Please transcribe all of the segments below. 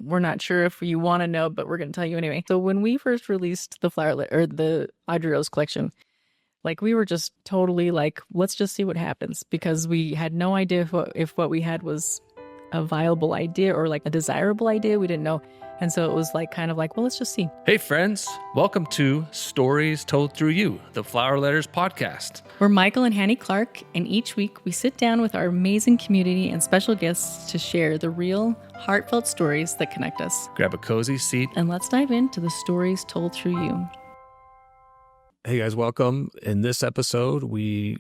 we're not sure if you want to know, but we're going to tell you anyway. So when we first released the the Audrey Rose collection, like we were just totally like, let's just see what happens, because we had no idea if what we had was a viable idea or like a desirable idea. We didn't know. And so it was like kind of like, well, let's just see. Hey friends, welcome to Stories Told Through You, the Flower Letters podcast. We're Michael and Hannie Clark, and each week we sit down with our amazing community and special guests to share the real, heartfelt stories that connect us. Grab a cozy seat. And let's dive into the stories told through you. Hey guys, welcome. In this episode, we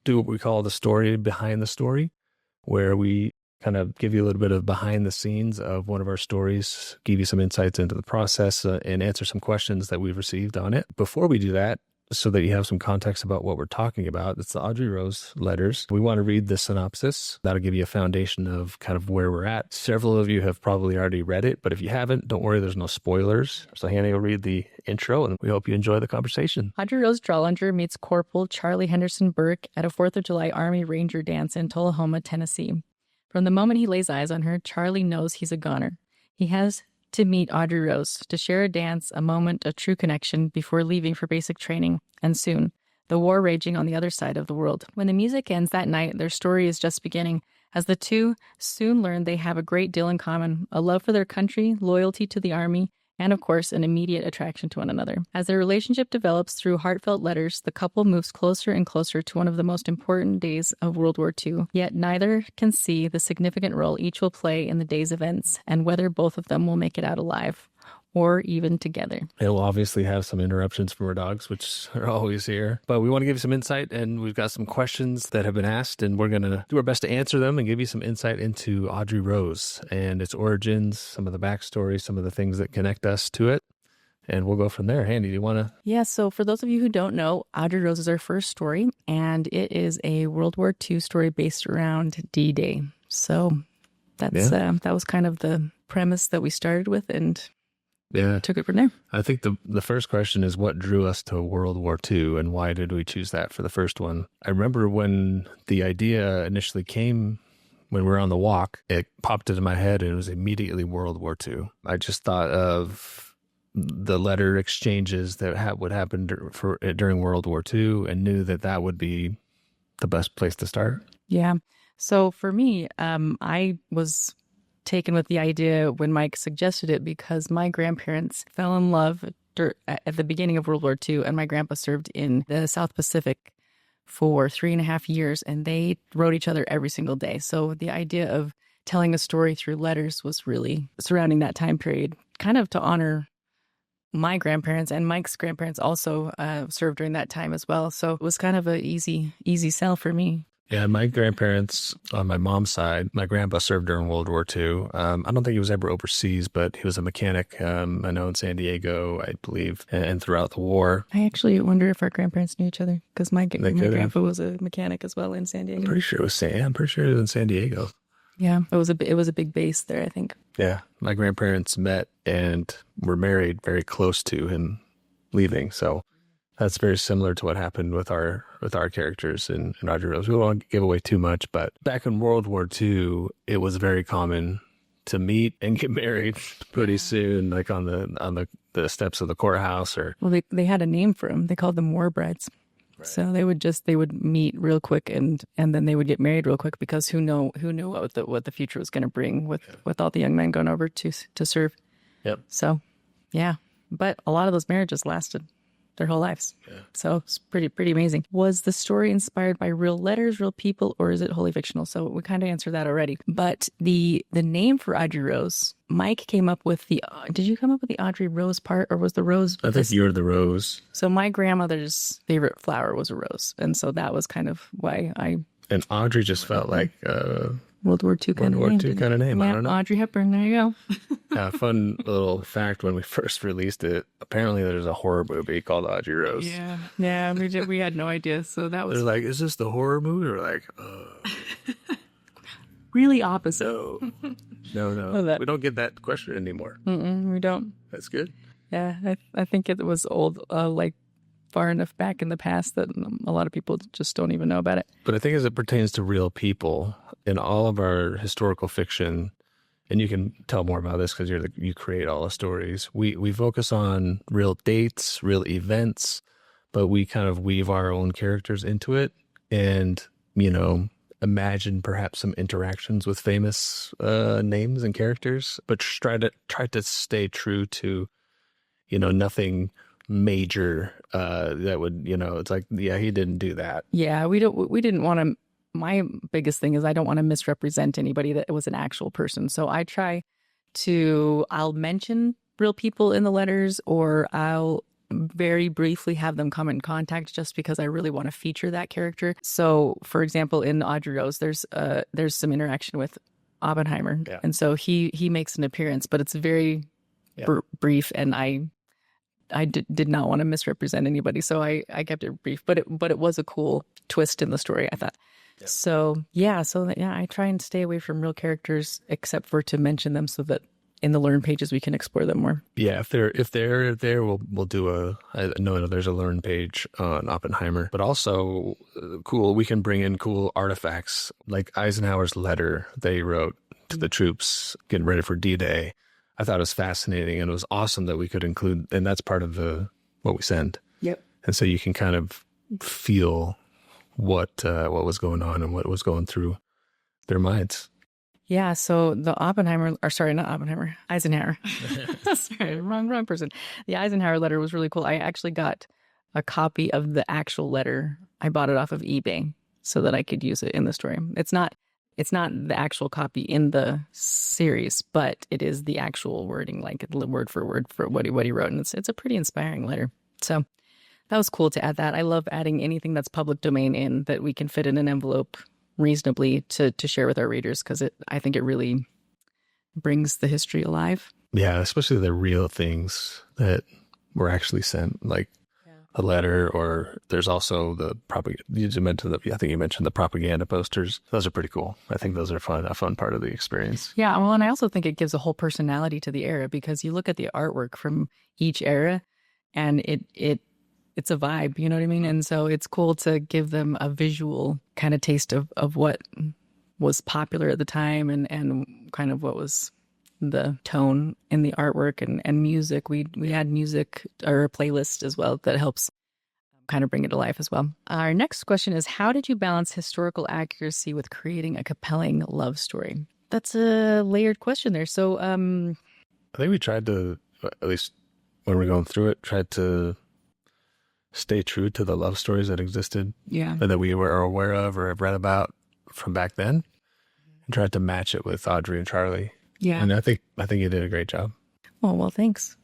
do what we call the story behind the story, where we kind of give you a little bit of behind the scenes of one of our stories, give you some insights into the process, and answer some questions that we've received on it. Before we do that, so that you have some context about what we're talking about, it's the Audrey Rose Letters. We want to read the synopsis. That'll give you a foundation of kind of where we're at. Several of you have probably already read it, but if you haven't, don't worry, there's no spoilers. So Hannie will read the intro, and we hope you enjoy the conversation. Audrey Rose Drollinger meets Corporal Charlie Henderson Burke at a 4th of July Army Ranger dance in Tullahoma, Tennessee. From the moment he lays eyes on her, Charlie knows he's a goner. He has to meet Audrey Rose, to share a dance, a moment, a true connection before leaving for basic training, and soon, the war raging on the other side of the world. When the music ends that night, their story is just beginning, as the two soon learn they have a great deal in common, a love for their country, loyalty to the Army, and of course, an immediate attraction to one another. As their relationship develops through heartfelt letters, the couple moves closer and closer to one of the most important days of World War II. Yet neither can see the significant role each will play in the day's events and whether both of them will make it out alive or even together. It will obviously have some interruptions from our dogs, which are always here. But we want to give you some insight, and we've got some questions that have been asked, and we're going to do our best to answer them and give you some insight into Audrey Rose and its origins, some of the backstory, some of the things that connect us to it. And we'll go from there. Hannie, do you want to? Yeah, so for those of you who don't know, Audrey Rose is our first story, and it is a World War II story based around D-Day. So that was kind of the premise that we started with, and took it from there. I think the first question is, what drew us to World War II, and why did we choose that for the first one? I remember when the idea initially came, when we were on the walk, it popped into my head, and it was immediately World War II. I just thought of the letter exchanges that would happen during World War II, and knew that would be the best place to start. Yeah. So for me, I was taken with the idea when Mike suggested it because my grandparents fell in love at the beginning of World War II, and my grandpa served in the South Pacific for 3.5 years, and they wrote each other every single day. So the idea of telling a story through letters was really surrounding that time period, kind of to honor my grandparents, and Mike's grandparents also served during that time as well. So it was kind of an easy sell for me. Yeah, my grandparents on my mom's side, my grandpa served during World War II. I don't think he was ever overseas, but he was a mechanic, I know, in San Diego, I believe, and throughout the war. I actually wonder if our grandparents knew each other, because my grandpa was a mechanic as well in San Diego. I'm pretty sure it was in San Diego. Yeah, it was a big base there, I think. Yeah, my grandparents met and were married very close to him leaving, so that's very similar to what happened with our characters in Audrey Rose. We won't give away too much, but back in World War II, it was very common to meet and get married pretty soon, like on the steps of the courthouse. Well, they had a name for them. They called them war brides. Right. So they would meet real quick and then they would get married real quick, because who knew what the future was going to bring with all the young men going over to serve. Yep. So, yeah, but a lot of those marriages lasted their whole lives. Yeah. So it's pretty amazing. Was the story inspired by real letters, real people, or is it wholly fictional? So we kind of answered that already. But the name for Audrey Rose, Mike came up with did you come up with the Audrey Rose part, or was the rose? I think you're the rose. So my grandmother's favorite flower was a rose. And so that was kind of why And Audrey just felt like World War II kind of name. Yeah, I don't know. Audrey Hepburn, there you go. Fun little fact, when we first released it, apparently there's a horror movie called Audrey Rose. Yeah, we had no idea. So that was... They're like, is this the horror movie? We're like, really opposite. No. We don't get that question anymore. We don't. That's good. Yeah, I think it was old, far enough back in the past that a lot of people just don't even know about it. But I think as it pertains to real people, in all of our historical fiction, and you can tell more about this because you create all the stories. We focus on real dates, real events, but we kind of weave our own characters into it, and imagine perhaps some interactions with famous names and characters, but try to stay true to nothing major that would it's like, yeah, he didn't do that. Yeah, we didn't want to. My biggest thing is I don't want to misrepresent anybody that was an actual person. So I try I'll mention real people in the letters, or I'll very briefly have them come in contact just because I really want to feature that character. So, for example, in Audrey Rose, there's some interaction with Oppenheimer, and so he makes an appearance, but it's very brief, and I did not want to misrepresent anybody, so I kept it brief. But it was a cool twist in the story, I thought. Yeah. So I try and stay away from real characters, except for to mention them, so that in the learn pages we can explore them more. Yeah, if they're there, we'll do I know there's a learn page on Oppenheimer, but also cool, we can bring in cool artifacts like Eisenhower's letter they wrote to the troops getting ready for D-Day. I thought it was fascinating, and it was awesome that we could include, and that's part of what we send. Yep. And so you can kind of feel what was going on and what was going through their minds. Yeah, so the Eisenhower. Sorry, wrong person. The Eisenhower letter was really cool. I actually got a copy of the actual letter. I bought it off of eBay so that I could use it in the story. It's not the actual copy in the series, but it is the actual wording, like word for word for what he wrote, and it's a pretty inspiring letter. So that was cool to add that. I love adding anything that's public domain in that we can fit in an envelope reasonably to share with our readers, because I think it really brings the history alive. Yeah, especially the real things that were actually sent, like a letter, or there's also the propaganda. I think you mentioned the propaganda posters. Those are pretty cool. I think those are a fun part of the experience. Yeah, well, and I also think it gives a whole personality to the era, because you look at the artwork from each era, and it's a vibe, you know what I mean? And so it's cool to give them a visual kind of taste of what was popular at the time, and kind of what was the tone in the artwork and music. We had music, or a playlist as well, that helps kind of bring it to life as well. Our next question is, how did you balance historical accuracy with creating a compelling love story? That's a layered question there. So I think we tried to, at least when we're going through it, tried to stay true to the love stories that existed, that we were aware of or have read about from back then, and tried to match it with Audrey and Charlie. Yeah, and I think you did a great job. Oh, well, thanks.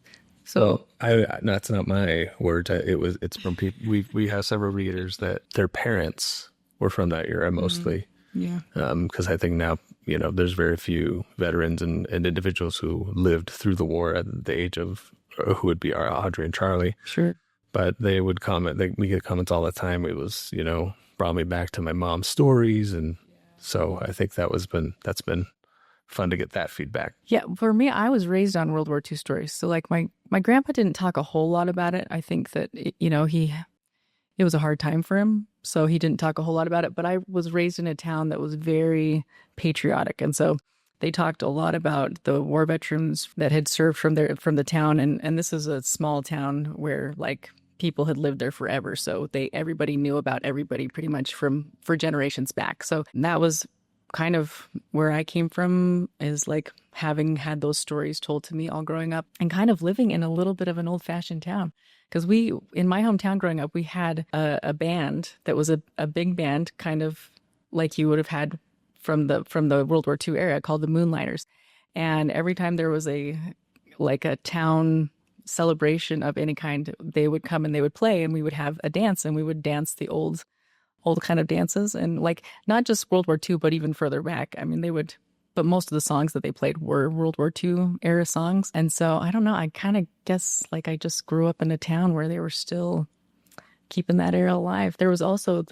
So that's not my words. It's from people. We have several readers that their parents were from that era mostly. Yeah. Because I think now there's very few veterans and individuals who lived through the war at the age of who would be our Audrey and Charlie. Sure. But they would comment. We get comments all the time. It was brought me back to my mom's stories, and so I think that's been fun to get that feedback. Yeah, for me, I was raised on World War II stories. So like my grandpa didn't talk a whole lot about it. I think that, it was a hard time for him. So he didn't talk a whole lot about it. But I was raised in a town that was very patriotic. And so they talked a lot about the war veterans that had served from the town. And this is a small town where like people had lived there forever. So everybody knew about everybody pretty much for generations back. So that was kind of where I came from, is like having had those stories told to me all growing up, and kind of living in a little bit of an old-fashioned town. Because in my hometown growing up, we had a band that was a big band, kind of like you would have had from the World War II era, called the Moonlighters. And every time there was a town celebration of any kind, they would come and they would play, and we would have a dance, and we would dance the old kind of dances, and like not just World War II, but even further back. I mean, but most of the songs that they played were World War II era songs. And so I don't know, I kind of guess like I just grew up in a town where they were still keeping that era alive. There was also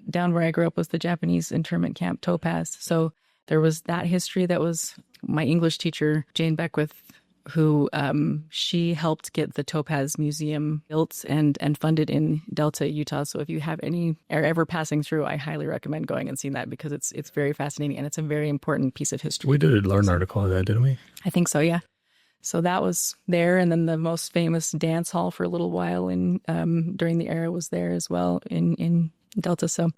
down where I grew up was the Japanese internment camp Topaz. So there was that history. That was my English teacher, Jane Beckwith, who she helped get the Topaz Museum built and funded in Delta, Utah. So if you have any are ever passing through, I highly recommend going and seeing that because it's very fascinating and it's a very important piece of history. We did a learn article on that, didn't we? I think so, yeah. So that was there, and then the most famous dance hall for a little while in during the era was there as well in Delta. So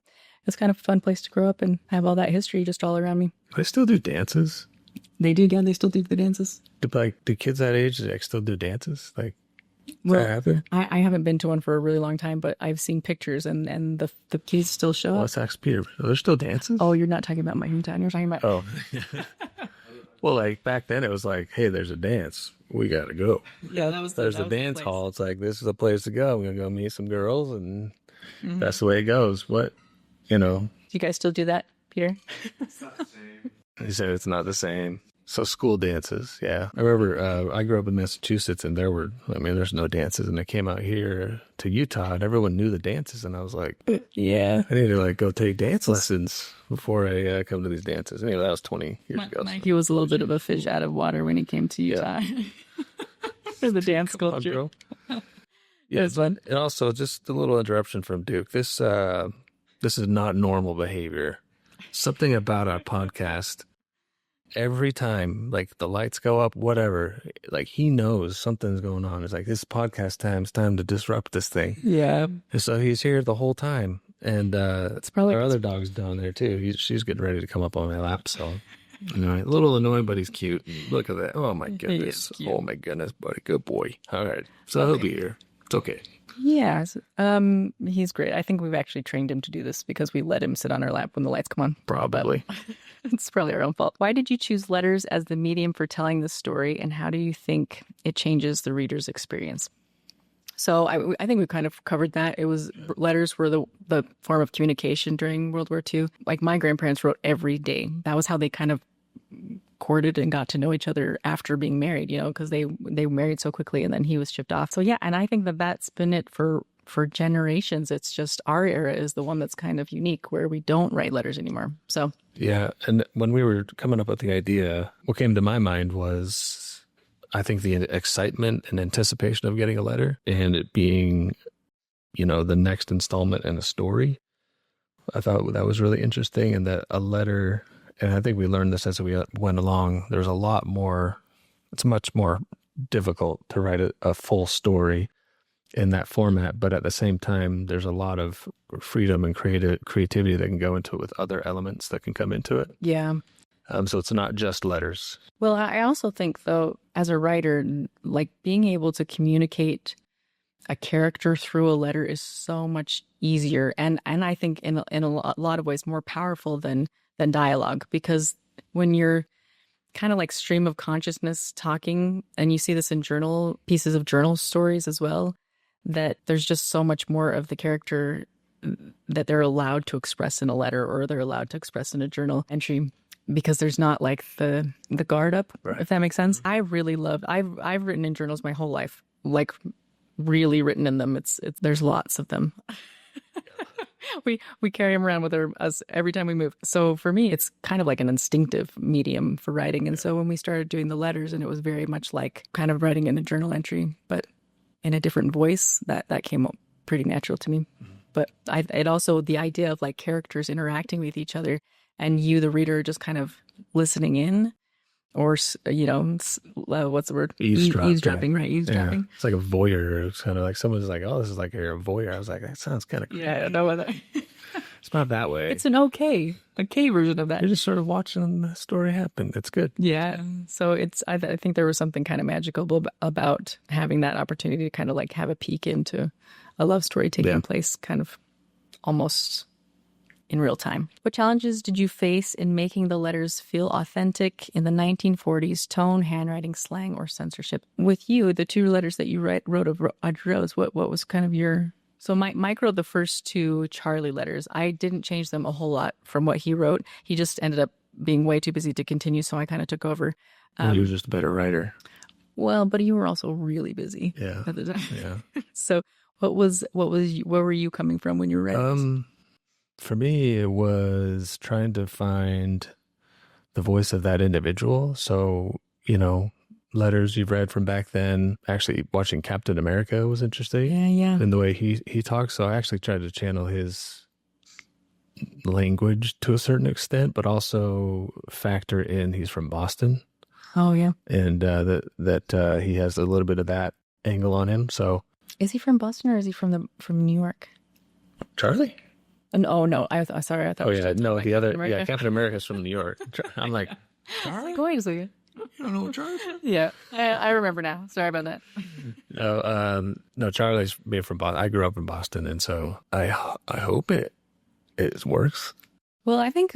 it's kind of a fun place to grow up and have all that history just all around me. They still do dances. They do, yeah. They still do the dances. Do kids that age still do dances? Like, well, happen? I haven't been to one for a really long time, but I've seen pictures, and the kids still show up. Let's ask Peter. Are there still dances? Oh, you're not talking about my hometown. You're talking about. Oh. Well, like back then, it was like, hey, there's a dance. We got to go. Yeah, there's a dance hall. It's like, this is a place to go. We're going to go meet some girls, and that's the way it goes. What, Do you guys still do that, Peter? It's not the same. He said it's not the same. So school dances, yeah. I remember I grew up in Massachusetts, and there's no dances. And I came out here to Utah, and everyone knew the dances. And I was like, yeah. I need to go take dance lessons before I come to these dances. Anyway, that was 20 years ago. Mikey was a little bit of a fish out of water when he came to Utah. Yeah. For the dance culture. Yeah, it's fun. And also, just a little interruption from Duke. This is not normal behavior. Something about our podcast. Every time, like, the lights go up, whatever, like, he knows something's going on. It's like, this podcast time, it's time to disrupt this thing. Yeah. And so he's here the whole time. And it's probably our other dog's down there, too. She's getting ready to come up on my lap, so... A little annoying, but he's cute. Look at that. Oh, my goodness. Oh, my goodness, buddy. Good boy. All right. So he'll be here. It's okay. Yeah. He's great. I think we've actually trained him to do this because we let him sit on our lap when the lights come on. Probably. It's probably our own fault. Why did you choose letters as the medium for telling the story, and how do you think it changes the reader's experience? So I think we kind of covered that. It was letters were the form of communication during World War II. Like, my grandparents wrote every day. That was how they kind of courted and got to know each other after being married, because they married so quickly and then he was shipped off. So yeah, and I think that's been it for generations. It's just our era is the one that's kind of unique where we don't write letters anymore. So yeah, and when we were coming up with the idea, what came to my mind was, I think, the excitement and anticipation of getting a letter and it being, the next installment in a story. I thought that was really interesting, and that a letter, and I think we learned this as we went along, there's a lot more, it's much more difficult to write a full story in that format, but at the same time, there's a lot of freedom and creativity that can go into it with other elements that can come into it. Yeah. So it's not just letters. Well, I also think, though, as a writer, like, being able to communicate a character through a letter is so much easier, and I think in a lot of ways more powerful than dialogue, because when you're kind of like stream of consciousness talking, and you see this in pieces of journal stories as well, that there's just so much more of the character that they're allowed to express in a letter or they're allowed to express in a journal entry, because there's not like the guard up, right, if that makes sense. I really love, I've written in journals my whole life, like really written in them. There's lots of them. We carry them around with us every time we move. So for me, it's kind of like an instinctive medium for writing. And so when we started doing the letters, and it was very much like kind of writing in a journal entry, but in a different voice, that came up pretty natural to me. Mm-hmm. But it also, the idea of like characters interacting with each other and you, the reader, just kind of listening in, or, what's the word? Eavesdropping, right? Eavesdropping. Yeah. It's like a voyeur. It's kind of like someone's like, oh, this is like you're a voyeur. I was like, that sounds kind of crazy. Yeah, no other. It's not that way. It's an okay version of that. You're just sort of watching the story happen. It's good. Yeah. So I think there was something kind of magical about having that opportunity to kind of like have a peek into a love story taking place kind of almost in real time. What challenges did you face in making the letters feel authentic in the 1940s tone, handwriting, slang, or censorship? With you, the two letters that you wrote of Audrey Rose, what was kind of your... So Mike wrote the first two Charlie letters. I didn't change them a whole lot from what he wrote. He just ended up being way too busy to continue, so I kind of took over. He was just a better writer. Well, but you were also really busy at the time. Yeah. So where were you coming from when you were writing? For me, it was trying to find the voice of that individual. So, letters you've read from back then. Actually, watching Captain America was interesting. Yeah. In the way he talks. So I actually tried to channel his language to a certain extent, but also factor in he's from Boston. Oh, yeah. And that he has a little bit of that angle on him. So is he from Boston or is he from New York? Charlie? Oh no, sorry. I thought. Oh yeah, no, the other America? Yeah, Captain America's from New York. I'm like, Charlie? Wait a second. You don't know what Charlie? Yeah, I remember now. Sorry about that. No, Charlie's being from Boston. I grew up in Boston, and so I hope it works. Well, I think,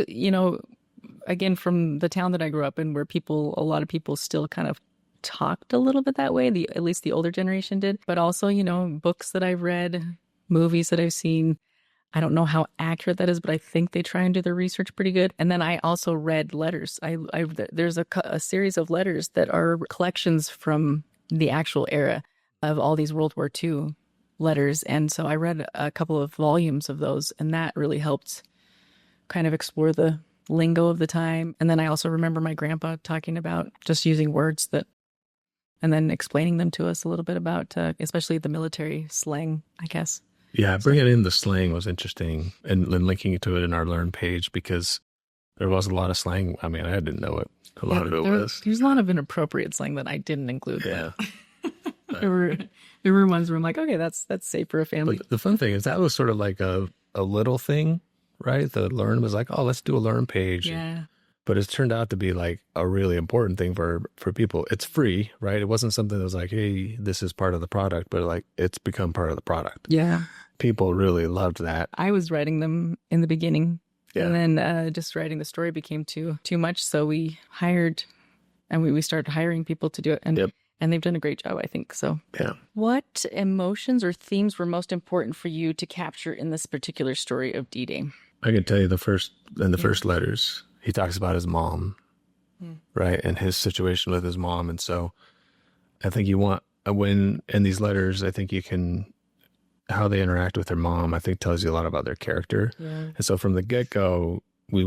again, from the town that I grew up in, where a lot of people still kind of talked a little bit that way. At least the older generation did. But also, books that I've read, movies that I've seen. I don't know how accurate that is, but I think they try and do their research pretty good. And then I also read letters. There's a series of letters that are collections from the actual era of all these World War II letters. And so I read a couple of volumes of those, and that really helped kind of explore the lingo of the time. And then I also remember my grandpa talking about just using words and then explaining them to us a little bit about, especially the military slang, I guess. Yeah, bringing in the slang was interesting, and linking to it in our Learn page, because there was a lot of slang. I mean, I didn't know what a lot of it was. There's a lot of inappropriate slang that I didn't include. Yeah. There were ones where I'm like, okay, that's safe for a family. But the fun thing is that was sort of like a little thing, right? The Learn was like, oh, let's do a Learn page. Yeah. But it's turned out to be like a really important thing for people. It's free, right? It wasn't something that was like, hey, this is part of the product, but like it's become part of the product. Yeah. People really loved that. I was writing them in the beginning. Yeah. And then just writing the story became too much. So we hired, and we started hiring people to do it. And And they've done a great job, I think. So, yeah. What emotions or themes were most important for you to capture in this particular story of D-Day? I can tell you the first letters, he talks about his mom, right? And his situation with his mom. And so I think when in these letters, I think you can, how they interact with their mom, I think tells you a lot about their character. Yeah. And so from the get-go, you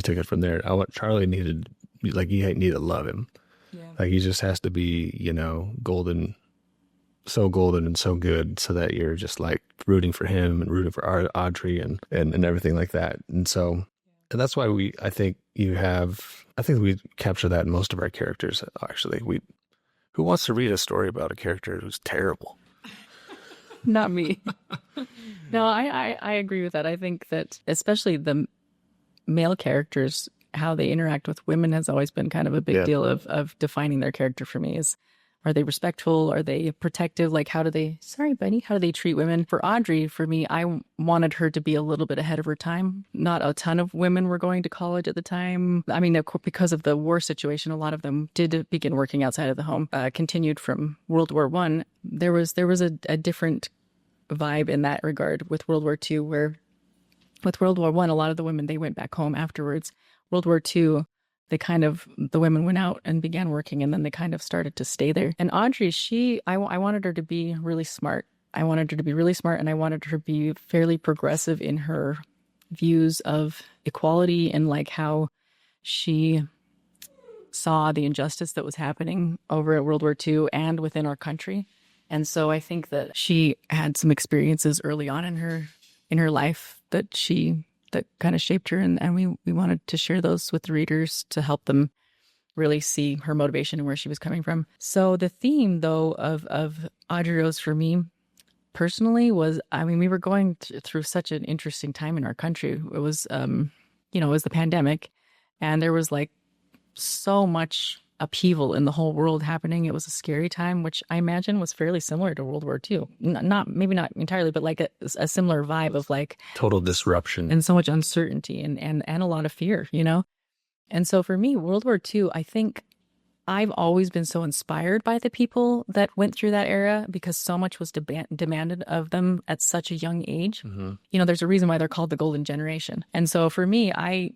took it from there. Charlie needed, like, you need to love him. Yeah. Like, he just has to be, golden and so good, so that you're just like rooting for him and rooting for Audrey and everything like that. And so, and that's why I think we capture that in most of our characters. Actually, who wants to read a story about a character who's terrible? Not me. No, I agree with that. I think that especially the male characters, how they interact with women has always been kind of a big deal of defining their character for me. Are they respectful? Are they protective? Like, how do they treat women? For Audrey, for me, I wanted her to be a little bit ahead of her time. Not a ton of women were going to college at the time. I mean, of course, because of the war situation, a lot of them did begin working outside of the home. Continued from World War I. There was a different vibe in that regard with World War II, where with World War I, a lot of the women, they went back home afterwards. World War II, the women went out and began working, and then they kind of started to stay there. And Audrey, I wanted her to be really smart. I wanted her to be really smart, and I wanted her to be fairly progressive in her views of equality and like how she saw the injustice that was happening over at World War II and within our country. And so I think that she had some experiences early on in her life that kind of shaped her, and we wanted to share those with the readers to help them really see her motivation and where she was coming from. So the theme, though, of Audrey Rose for me personally was, we were going through such an interesting time in our country. It was, it was the pandemic, and there was like so much upheaval in the whole world happening. It was a scary time, which I imagine was fairly similar to World War II. Maybe not entirely, but like a similar vibe of like total disruption and so much uncertainty and a lot of fear, And so for me, World War II, I think I've always been so inspired by the people that went through that era because so much was demanded of them at such a young age. Mm-hmm. There's a reason why they're called the Golden Generation. And so for me, I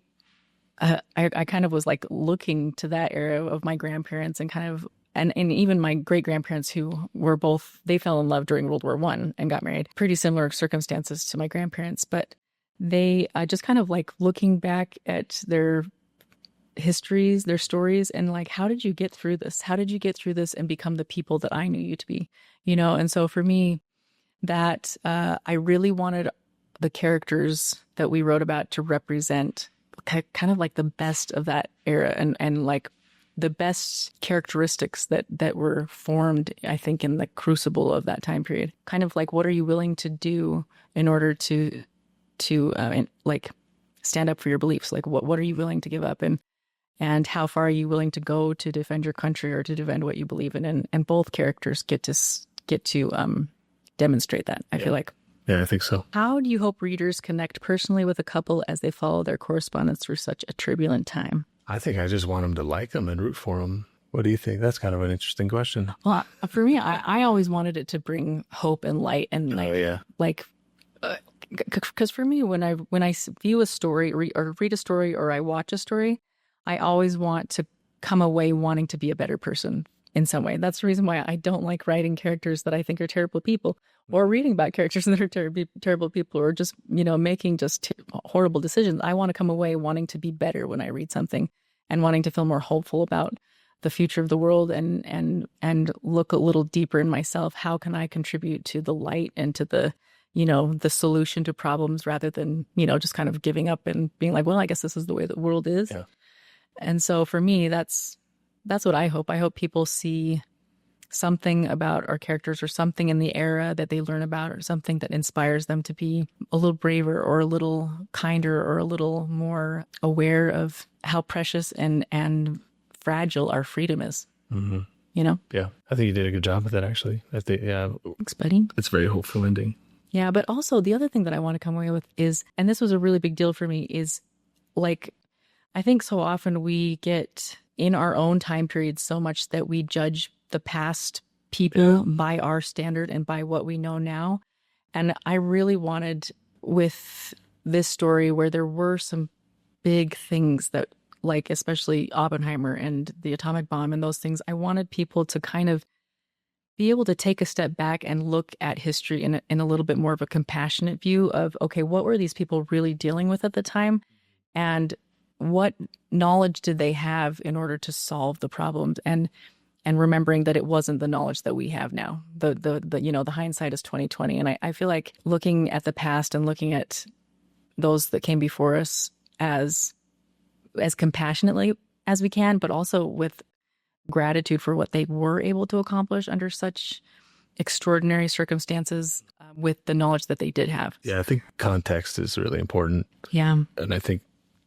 kind of was like looking to that era of my grandparents and kind of, and even my great grandparents who were they fell in love during World War I and got married. Pretty similar circumstances to my grandparents, but they just kind of like looking back at their histories, their stories, and like, how did you get through this? How did you get through this and become the people that I knew you to be? And so for me, that I really wanted the characters that we wrote about to represent kind of like the best of that era, and like the best characteristics that were formed, I think, in the crucible of that time period. Kind of like, what are you willing to do in order to like stand up for your beliefs? Like, what are you willing to give up, and how far are you willing to go to defend your country or to defend what you believe in? And both characters get to demonstrate that, I feel like. Yeah, I think so. How do you hope readers connect personally with a couple as they follow their correspondence through such a turbulent time? I think I just want them to like them and root for them. What do you think? That's kind of an interesting question. Well, for me, I always wanted it to bring hope and light, and because for me, when I view a story or read a story or I watch a story, I always want to come away wanting to be a better person in some way. That's the reason why I don't like writing characters that I think are terrible people, or reading about characters that are terrible people, or just, making just horrible decisions. I want to come away wanting to be better when I read something, and wanting to feel more hopeful about the future of the world, and look a little deeper in myself. How can I contribute to the light and to the solution to problems, rather than, just kind of giving up and being like, well, I guess this is the way the world is. Yeah. And so for me, that's what I hope. I hope people see something about our characters, or something in the era that they learn about, or something that inspires them to be a little braver, or a little kinder, or a little more aware of how precious and fragile our freedom is. Mm-hmm. Yeah, I think you did a good job with that, actually. I think, thanks, buddy. It's a very hopeful ending. Yeah, but also the other thing that I want to come away with is, and this was a really big deal for me, is like, I think so often we get in our own time period so much that we judge the past people by our standard and by what we know now. And I really wanted, with this story, where there were some big things that, like especially Oppenheimer and the atomic bomb and those things, I wanted people to kind of be able to take a step back and look at history in a little bit more of a compassionate view of, okay, what were these people really dealing with at the time? And what knowledge did they have in order to solve the problems? And remembering that it wasn't the knowledge that we have now. The hindsight is 2020. And I feel like looking at the past and looking at those that came before us as compassionately as we can, but also with gratitude for what they were able to accomplish under such extraordinary circumstances, with the knowledge that they did have. Yeah, I think context is really important. Yeah. And I think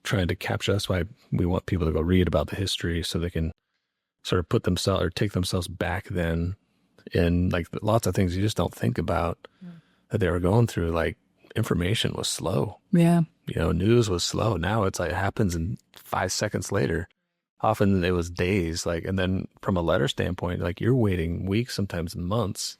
trying to capture, that's why we want people to go read about the history, so they can sort of put themselves, or take themselves back then, in like lots of things you just don't think about that they were going through. Like, information was slow. Yeah. News was slow. Now it's like it happens in 5 seconds later. Often it was days, and then from a letter standpoint, like, you're waiting weeks, sometimes months,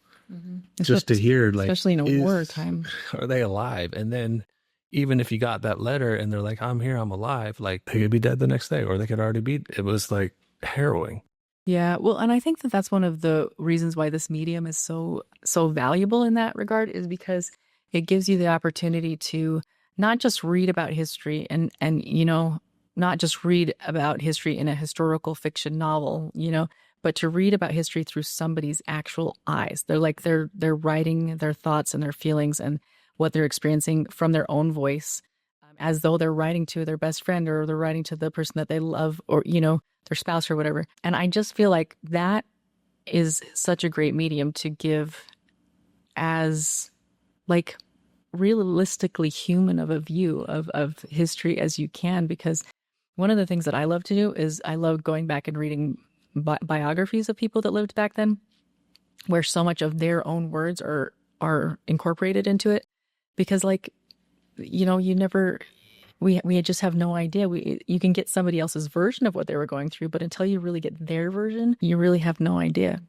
just to hear, especially in a wartime, are they alive? And then even if you got that letter and they're like, I'm here, I'm alive, like, they could be dead the next day, or they could already be. It was like harrowing. Yeah. Well, and I think that that's one of the reasons why this medium is so valuable in that regard, is because it gives you the opportunity to not just read about history and not just read about history in a historical fiction novel, but to read about history through somebody's actual eyes. They're writing their thoughts and their feelings and what they're experiencing from their own voice, as though they're writing to their best friend, or they're writing to the person that they love, or, their spouse or whatever. And I just feel like that is such a great medium to give as like realistically human of a view of history as you can, because one of the things that I love to do is I love going back and reading biographies of people that lived back then, where so much of their own words are incorporated into it, because we just have no idea. You can get somebody else's version of what they were going through, but until you really get their version, you really have no idea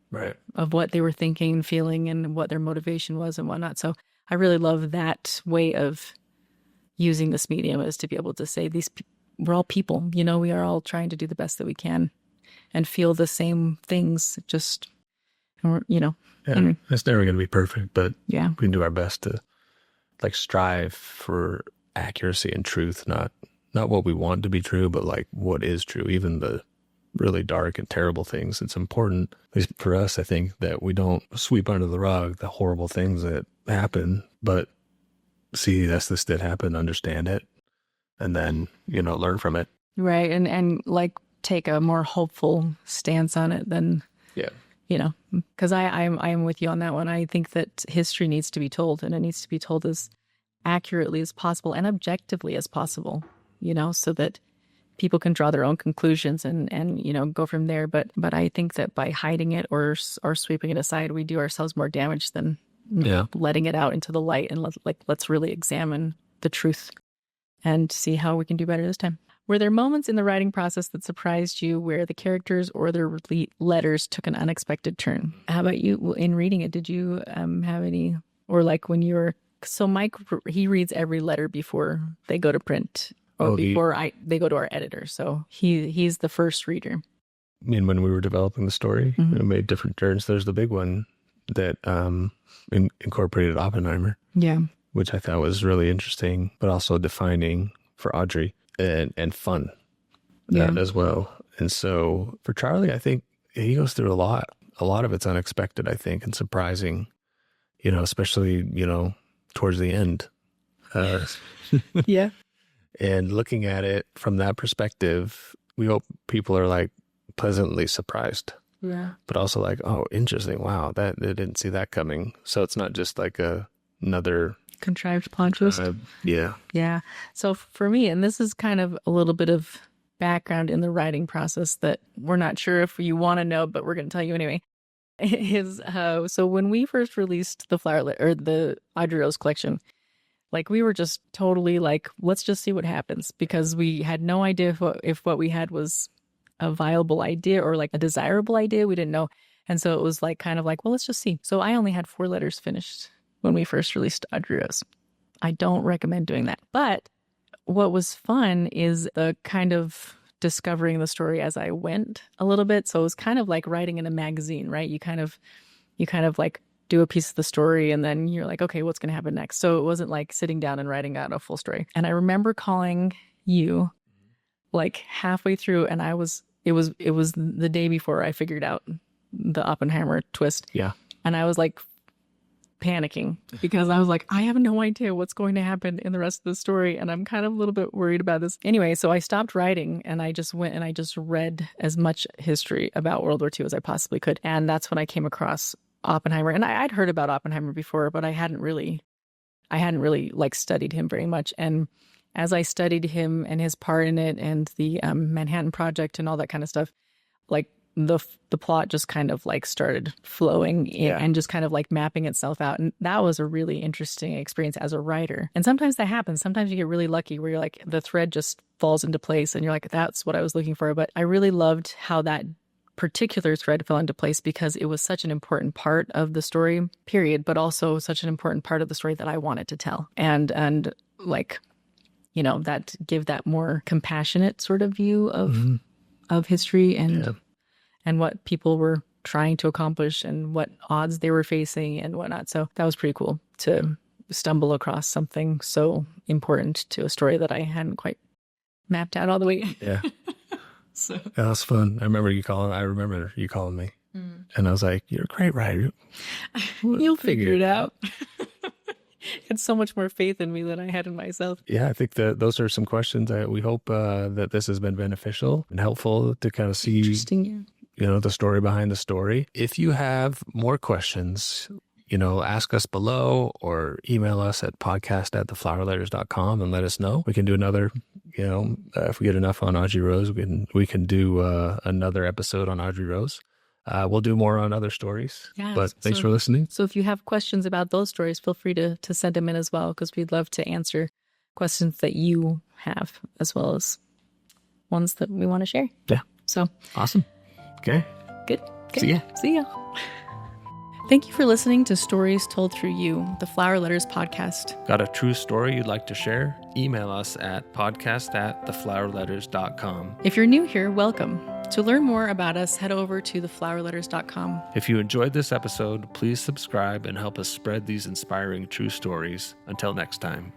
of what they were thinking, feeling, and what their motivation was and whatnot. So I really love that way of using this medium, is to be able to say we're all people, we are all trying to do the best that we can and feel the same things, just, Yeah, it's never going to be perfect, but yeah, we can do our best to strive for accuracy and truth, not not what we want to be true, but like what is true, even the really dark and terrible things. It's important, at least for us, I think, that we don't sweep under the rug the horrible things that happen, but see, this did happen, understand it, and then, learn from it. Right. And like take a more hopeful stance on it than, because I'm with you on that one. I think that history needs to be told, and it needs to be told as accurately as possible and objectively as possible, so that people can draw their own conclusions and go from there. But I think that by hiding it or sweeping it aside, we do ourselves more damage than letting it out into the light. And let's really examine the truth and see how we can do better this time. Were there moments in the writing process that surprised you where the characters or their letters took an unexpected turn? How about you in reading it? Did you have any, or like when you were, so Mike, he reads every letter before they go to print. Or they go to our editor. So he's the first reader. I mean, when we were developing the story, it made different turns. There's the big one that incorporated Oppenheimer. Yeah. Which I thought was really interesting, but also defining for Audrey and fun as well. And so for Charlie, I think he goes through a lot. A lot of it's unexpected, I think, and surprising, especially, towards the end. Yeah. And looking at it from that perspective, we hope people are like pleasantly surprised. Yeah. But also like, oh, interesting. Wow, they didn't see that coming. So it's not just like another contrived plot twist. Yeah. Yeah. So for me, and this is kind of a little bit of background in the writing process that we're not sure if you want to know, but we're going to tell you anyway. Is so when we first released the the Audrey Rose collection, like we were just totally like, let's just see what happens, because we had no idea if what we had was a viable idea or like a desirable idea. We didn't know. And so it was like kind of like, well, let's just see. So I only had 4 letters finished when we first released Audrey Rose. I don't recommend doing that. But what was fun is the kind of discovering the story as I went a little bit. So it was kind of like writing in a magazine, right? You kind of like do a piece of the story and then you're like, okay, what's going to happen next? So it wasn't like sitting down and writing out a full story. And I remember calling you like halfway through, and it was the day before I figured out the Oppenheimer twist. Yeah. And I was like panicking because I was like, I have no idea what's going to happen in the rest of the story. And I'm kind of a little bit worried about this. Anyway, so I stopped writing and I just went and I just read as much history about World War II as I possibly could. And that's when I came across Oppenheimer. And I'd heard about Oppenheimer before, but I hadn't really like studied him very much. And as I studied him and his part in it and the Manhattan Project and all that kind of stuff, like the plot just kind of like started flowing and just kind of like mapping itself out. And that was a really interesting experience as a writer. And sometimes that happens. Sometimes you get really lucky where you're like, the thread just falls into place and you're like, that's what I was looking for. But I really loved how that particular thread fell into place because it was such an important part of the story, period, but also such an important part of the story that I wanted to tell. And like, that give that more compassionate sort of view of history and what people were trying to accomplish and what odds they were facing and whatnot. So that was pretty cool to stumble across something so important to a story that I hadn't quite mapped out all the way. Yeah. So that was fun. I remember you calling me. And I was like, you're a great writer. You'll figure it out. Had so much more faith in me than I had in myself. Yeah, I think that those are some questions that we hope that this has been beneficial and helpful to kind of see, interesting, the story behind the story. If you have more questions, ask us below or email us at podcast@theflowerletters.com and let us know. We can do another, if we get enough on Audrey Rose, we can do another episode on Audrey Rose. We'll do more on other stories, but thanks for listening. So if you have questions about those stories, feel free to send them in as well, because we'd love to answer questions that you have as well as ones that we want to share. Yeah. So awesome. Okay. Good. See ya. Thank you for listening to Stories Told Through You, the Flower Letters podcast. Got a true story you'd like to share? Email us at podcast@theflowerletters.com. If you're new here, welcome. To learn more about us, head over to theflowerletters.com. If you enjoyed this episode, please subscribe and help us spread these inspiring true stories. Until next time.